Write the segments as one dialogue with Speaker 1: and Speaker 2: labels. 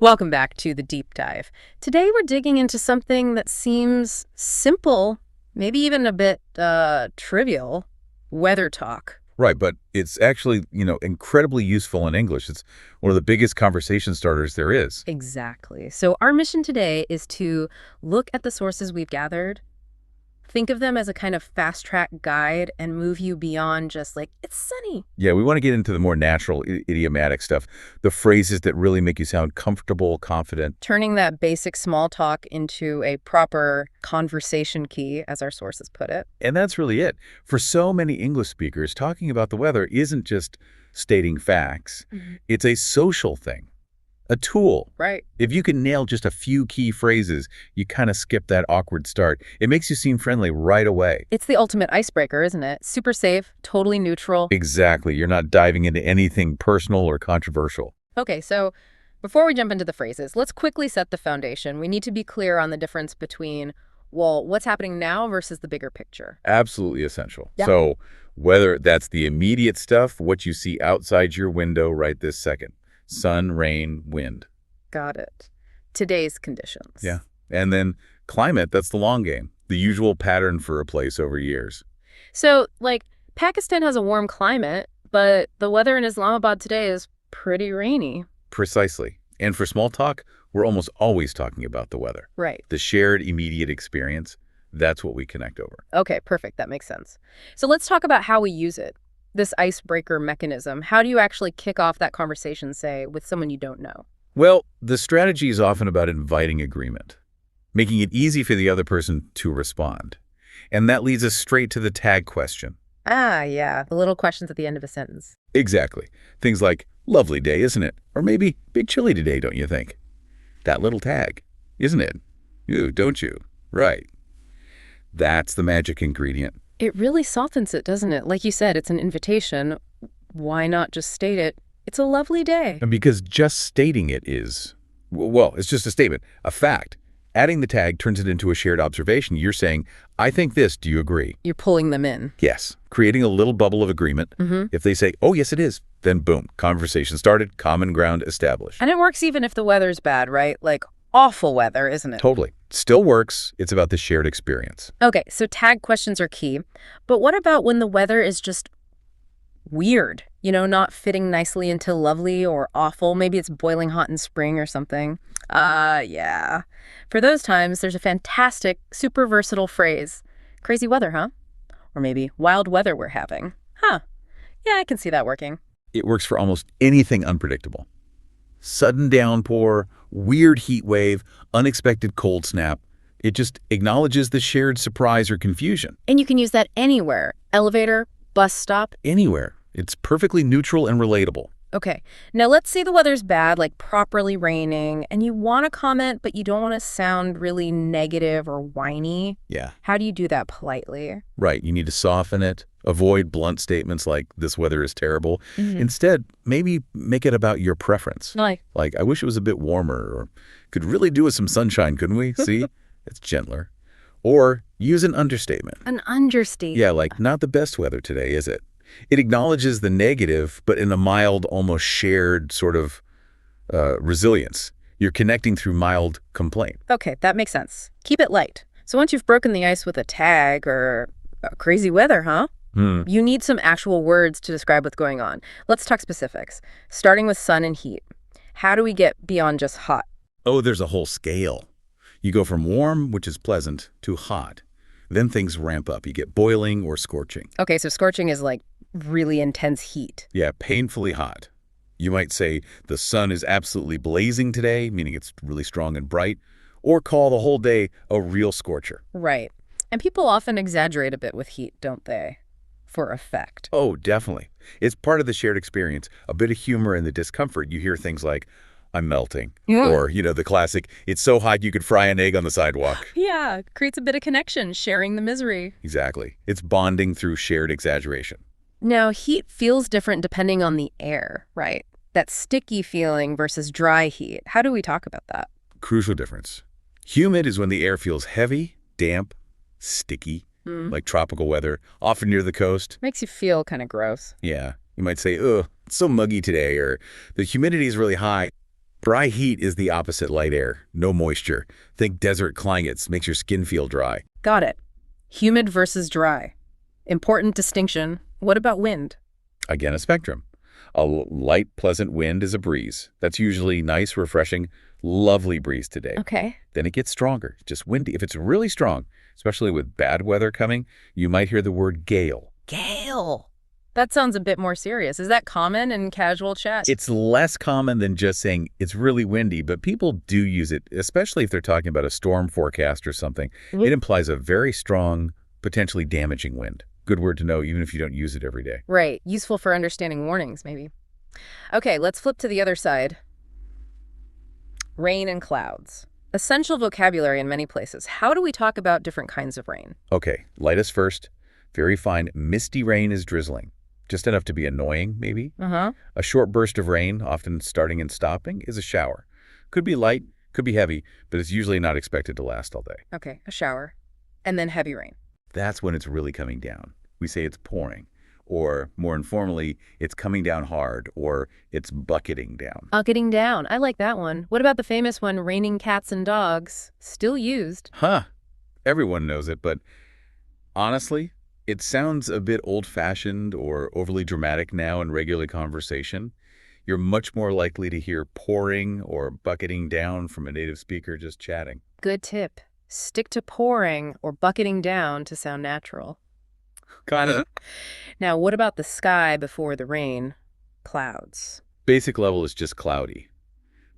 Speaker 1: Welcome back to the deep dive. Today we're digging into something that seems simple, maybe even a bit trivial, weather talk.
Speaker 2: Right, but it's actually, incredibly useful in English. It's one of the biggest conversation starters there is.
Speaker 1: Exactly. So our mission today is to look at the sources we've gathered, think of them as a kind of fast-track guide, and move you beyond just like, it's sunny.
Speaker 2: Yeah, we want to get into the more natural, idiomatic stuff, the phrases that really make you sound comfortable, confident.
Speaker 1: Turning that basic small talk into a proper conversation key, as our sources put it.
Speaker 2: And that's really it. For so many English speakers, talking about the weather isn't just stating facts. It's a social thing, a tool.
Speaker 1: Right.
Speaker 2: If you can nail just a few key phrases, you kind of skip that awkward start. It makes you seem friendly right away.
Speaker 1: It's the ultimate icebreaker, isn't it? Super safe, totally neutral.
Speaker 2: Exactly. You're not diving into anything personal or controversial.
Speaker 1: Okay, so before we jump into the phrases, let's quickly set the foundation. We need to be clear on the difference between, well, what's happening now versus the bigger picture.
Speaker 2: Absolutely essential.
Speaker 1: Yeah.
Speaker 2: So whether that's the immediate stuff, what you see outside your window right this second, sun, rain, wind.
Speaker 1: Got it. Today's conditions.
Speaker 2: Yeah. And then climate, that's the long game, the usual pattern for a place over years.
Speaker 1: So, Pakistan has a warm climate, but the weather in Islamabad today is pretty rainy.
Speaker 2: Precisely. And for small talk, we're almost always talking about the weather.
Speaker 1: Right.
Speaker 2: The shared immediate experience, that's what we connect over.
Speaker 1: Okay, perfect. That makes sense. So let's talk about how we use it. This icebreaker mechanism. How do you actually kick off that conversation, say, with someone you don't know?
Speaker 2: Well, the strategy is often about inviting agreement, making it easy for the other person to respond. And that leads us straight to the tag question.
Speaker 1: Ah, yeah, the little questions at the end of a sentence.
Speaker 2: Exactly. Things like, lovely day, isn't it? Or maybe, big chilly today, don't you think? That little tag, isn't it? You, don't you? Right. That's the magic ingredient.
Speaker 1: It really softens it, doesn't it? Like you said, it's an invitation. Why not just state it? It's a lovely day.
Speaker 2: And because just stating it is, well, it's just a statement, a fact. Adding the tag turns it into a shared observation. You're saying, I think this, do you agree?
Speaker 1: You're pulling them in.
Speaker 2: Yes. Creating a little bubble of agreement. If they say, oh, yes, it is, then boom, conversation started, common ground established.
Speaker 1: And it works even if the weather's bad, right? Like awful weather, isn't it?
Speaker 2: Totally. Still works. It's about the shared experience.
Speaker 1: Okay, so tag questions are key. But what about when the weather is just weird? Not fitting nicely into lovely or awful. Maybe it's boiling hot in spring or something. Yeah. For those times, there's a fantastic, super versatile phrase. Crazy weather, huh? Or maybe wild weather we're having. Huh. Yeah, I can see that working.
Speaker 2: It works for almost anything unpredictable. Sudden downpour, weird heat wave, unexpected cold snap. It just acknowledges the shared surprise or confusion.
Speaker 1: And you can use that anywhere. Elevator, bus stop.
Speaker 2: Anywhere. It's perfectly neutral and relatable.
Speaker 1: Okay, now let's say the weather's bad, like properly raining, and you want to comment, but you don't want to sound really negative or whiny.
Speaker 2: Yeah.
Speaker 1: How do you do that politely?
Speaker 2: Right. You need to soften it. Avoid blunt statements like, this weather is terrible. Instead, maybe make it about your preference.
Speaker 1: Like,
Speaker 2: I wish it was a bit warmer, or could really do with some sunshine, couldn't we? See? It's gentler. Or use an understatement.
Speaker 1: an understatement.
Speaker 2: Yeah, like, not the best weather today, is it? It acknowledges the negative, but in a mild, almost shared sort of resilience. You're connecting through mild complaint.
Speaker 1: Okay, that makes sense. Keep it light. So once you've broken the ice with a tag or crazy weather, huh? You need some actual words to describe what's going on. Let's talk specifics, starting with sun and heat. How do we get beyond just hot?
Speaker 2: Oh, there's a whole scale. You go from warm, which is pleasant, to hot. Then things ramp up. You get boiling or scorching.
Speaker 1: Okay, so scorching is like really intense heat.
Speaker 2: Yeah, painfully hot. You might say the sun is absolutely blazing today, meaning it's really strong and bright, or call the whole day a real scorcher.
Speaker 1: Right. And people often exaggerate a bit with heat, don't they? For effect.
Speaker 2: Oh, definitely. It's part of the shared experience. A bit of humor in the discomfort. You hear things like, I'm melting.
Speaker 1: Yeah.
Speaker 2: Or, the classic, it's so hot you could fry an egg on the sidewalk.
Speaker 1: Yeah, creates a bit of connection, sharing the misery.
Speaker 2: Exactly. It's bonding through shared exaggeration.
Speaker 1: Now, heat feels different depending on the air, right? That sticky feeling versus dry heat. How do we talk about that?
Speaker 2: Crucial difference. Humid is when the air feels heavy, damp, sticky, like tropical weather, often near the coast.
Speaker 1: Makes you feel kind of gross.
Speaker 2: Yeah. You might say, ugh, it's so muggy today, or the humidity is really high. Dry heat is the opposite light air. No moisture. Think desert climates, makes your skin feel dry.
Speaker 1: Got it. Humid versus dry. Important distinction. What about wind?
Speaker 2: Again, a spectrum. A light, pleasant wind is a breeze. That's usually nice, refreshing, lovely breeze today.
Speaker 1: Okay.
Speaker 2: Then it gets stronger, just windy. If it's really strong, especially with bad weather coming, you might hear the word gale.
Speaker 1: Gale. That sounds a bit more serious. Is that common in casual chat?
Speaker 2: It's less common than just saying it's really windy, but people do use it, especially if they're talking about a storm forecast or something. It implies a very strong, potentially damaging wind. Good word to know, even if you don't use it every day.
Speaker 1: Right. Useful for understanding warnings, maybe. Okay, let's flip to the other side. Rain and clouds. Essential vocabulary in many places. How do we talk about different kinds of rain?
Speaker 2: Okay, lightest first. Very fine. Misty rain is drizzling. Just enough to be annoying, maybe.
Speaker 1: Uh-huh.
Speaker 2: A short burst of rain, often starting and stopping, is a shower. Could be light, could be heavy, but it's usually not expected to last all day.
Speaker 1: Okay, a shower. And then heavy rain.
Speaker 2: That's when it's really coming down. We say it's pouring. Or, more informally, it's coming down hard, or it's bucketing down.
Speaker 1: Bucketing down. I like that one. What about the famous one, raining cats and dogs? Still used.
Speaker 2: Huh. Everyone knows it, but honestly, it sounds a bit old-fashioned or overly dramatic now in regular conversation. You're much more likely to hear pouring or bucketing down from a native speaker just chatting.
Speaker 1: Good tip. Stick to pouring or bucketing down to sound natural.
Speaker 2: Kind of.
Speaker 1: Now, what about the sky before the rain? Clouds.
Speaker 2: Basic level is just cloudy.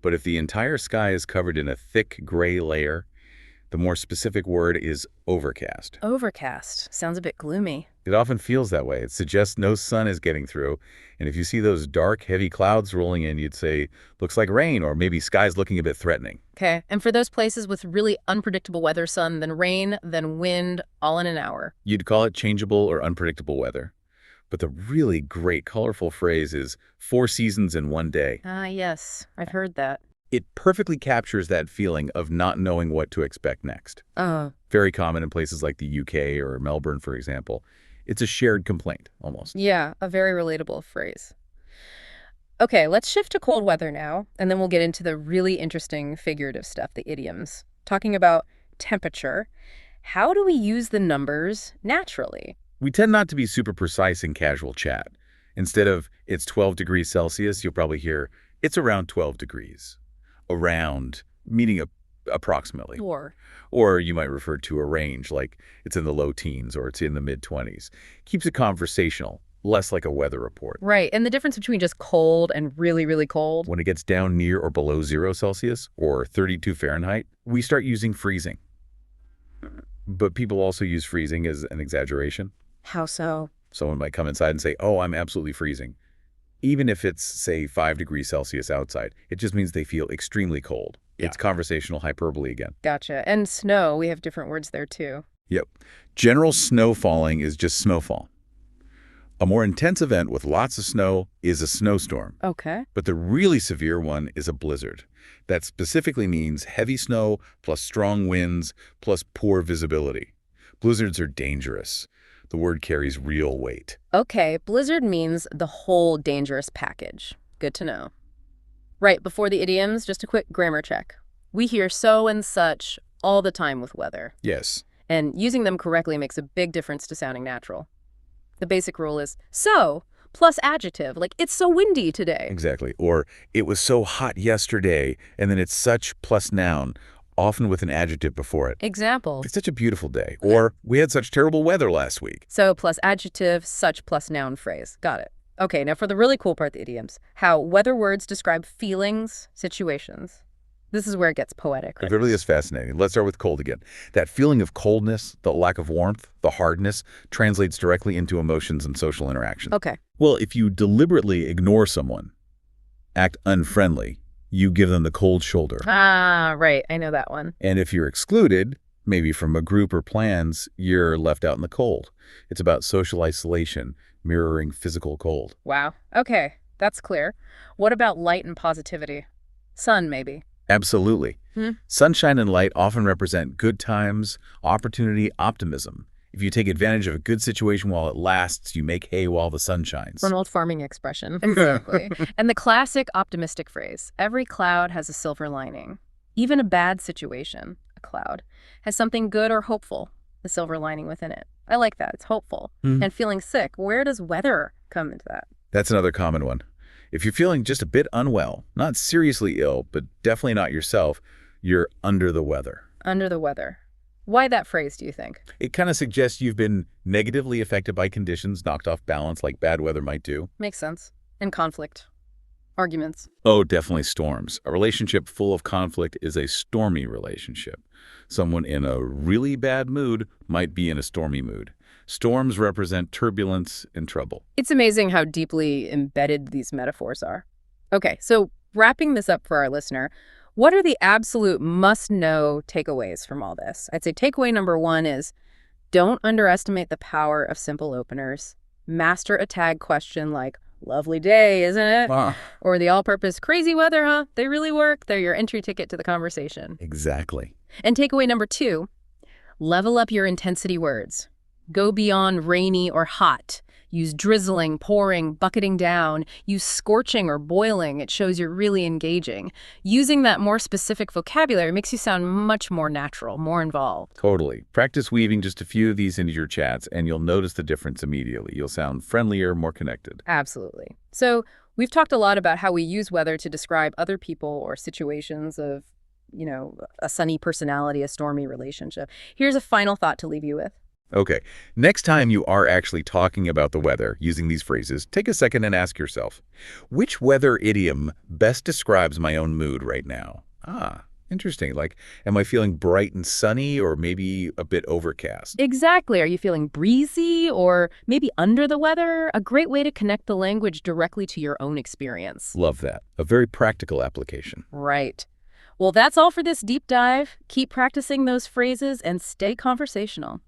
Speaker 2: But if the entire sky is covered in a thick gray layer, the more specific word is overcast.
Speaker 1: Overcast. Sounds a bit gloomy.
Speaker 2: It often feels that way. It suggests no sun is getting through. And if you see those dark, heavy clouds rolling in, you'd say, looks like rain, or maybe sky's looking a bit threatening.
Speaker 1: Okay, and for those places with really unpredictable weather, sun, then rain, then wind, all in an hour.
Speaker 2: You'd call it changeable or unpredictable weather. But the really great, colorful phrase is 4 seasons in one day.
Speaker 1: Ah, yes. I've heard that.
Speaker 2: It perfectly captures that feeling of not knowing what to expect next. Very common in places like the UK or Melbourne, for example. It's a shared complaint, almost.
Speaker 1: Yeah, a very relatable phrase. Okay, let's shift to cold weather now, and then we'll get into the really interesting figurative stuff, the idioms. Talking about temperature, how do we use the numbers naturally?
Speaker 2: We tend not to be super precise in casual chat. Instead of, it's 12 degrees Celsius, you'll probably hear, it's around 12 degrees. Around, meaning approximately. Or you might refer to a range, like it's in the low teens or it's in the mid-20s. Keeps it conversational, less like a weather report.
Speaker 1: Right, and the difference between just cold and really, really cold?
Speaker 2: When it gets down near or below 0 Celsius or 32 Fahrenheit, we start using freezing. But people also use freezing as an exaggeration.
Speaker 1: How so?
Speaker 2: Someone might come inside and say, oh, I'm absolutely freezing. Even if it's, say, 5 degrees Celsius outside, it just means they feel extremely cold. Yeah. It's conversational hyperbole again.
Speaker 1: Gotcha. And snow, we have different words there too.
Speaker 2: Yep. General snow falling is just snowfall. A more intense event with lots of snow is a snowstorm.
Speaker 1: Okay.
Speaker 2: But the really severe one is a blizzard. That specifically means heavy snow plus strong winds plus poor visibility. Blizzards are dangerous. The word carries real weight.
Speaker 1: Okay, blizzard means the whole dangerous package. Good to know. Right, before the idioms, just a quick grammar check. We hear so and such all the time with weather.
Speaker 2: Yes.
Speaker 1: And using them correctly makes a big difference to sounding natural. The basic rule is so plus adjective, like it's so windy today.
Speaker 2: Exactly. Or it was so hot yesterday, and then it's such plus noun, often with an adjective before it.
Speaker 1: Example.
Speaker 2: It's such a beautiful day. Or we had such terrible weather last week.
Speaker 1: So plus adjective, such plus noun phrase. Got it. Okay, now for the really cool part, the idioms. How weather words describe feelings, situations. This is where it gets poetic. Right?
Speaker 2: It really is fascinating. Let's start with cold again. That feeling of coldness, the lack of warmth, the hardness, translates directly into emotions and social interactions.
Speaker 1: Okay.
Speaker 2: Well, if you deliberately ignore someone, act unfriendly, you give them the cold shoulder.
Speaker 1: Ah, right. I know that one.
Speaker 2: And if you're excluded, maybe from a group or plans, you're left out in the cold. It's about social isolation, mirroring physical cold.
Speaker 1: Wow. Okay, that's clear. What about light and positivity? Sun, maybe.
Speaker 2: Absolutely. Sunshine and light often represent good times, opportunity, optimism. If you take advantage of a good situation while it lasts, you make hay while the sun shines.
Speaker 1: An old farming expression. Exactly. And the classic optimistic phrase, every cloud has a silver lining. Even a bad situation, a cloud, has something good or hopeful, the silver lining within it. I like that. It's hopeful. And feeling sick, where does weather come into that?
Speaker 2: That's another common one. If you're feeling just a bit unwell, not seriously ill, but definitely not yourself, you're under the weather.
Speaker 1: Under the weather. Why that phrase, do you think?
Speaker 2: It kind of suggests you've been negatively affected by conditions knocked off balance like bad weather might do.
Speaker 1: Makes sense. And conflict. Arguments.
Speaker 2: Oh, definitely storms. A relationship full of conflict is a stormy relationship. Someone in a really bad mood might be in a stormy mood. Storms represent turbulence and trouble.
Speaker 1: It's amazing how deeply embedded these metaphors are. Okay, so wrapping this up for our listener, what are the absolute must-know takeaways from all this? I'd say takeaway number 1 is don't underestimate the power of simple openers. Master a tag question like, lovely day, isn't it? Or the all-purpose crazy weather, huh? They really work. They're your entry ticket to the conversation.
Speaker 2: Exactly.
Speaker 1: And takeaway number 2, level up your intensity words. Go beyond rainy or hot. Use drizzling, pouring, bucketing down. Use scorching or boiling. It shows you're really engaging. Using that more specific vocabulary makes you sound much more natural, more involved.
Speaker 2: Totally. Practice weaving just a few of these into your chats, and you'll notice the difference immediately. You'll sound friendlier, more connected.
Speaker 1: Absolutely. So we've talked a lot about how we use weather to describe other people or situations of, a sunny personality, a stormy relationship. Here's a final thought to leave you with.
Speaker 2: Okay, next time you are actually talking about the weather using these phrases, take a second and ask yourself, which weather idiom best describes my own mood right now? Interesting. Like, am I feeling bright and sunny or maybe a bit overcast?
Speaker 1: Exactly. Are you feeling breezy or maybe under the weather? A great way to connect the language directly to your own experience.
Speaker 2: Love that. A very practical application.
Speaker 1: Right. Well, that's all for this deep dive. Keep practicing those phrases and stay conversational.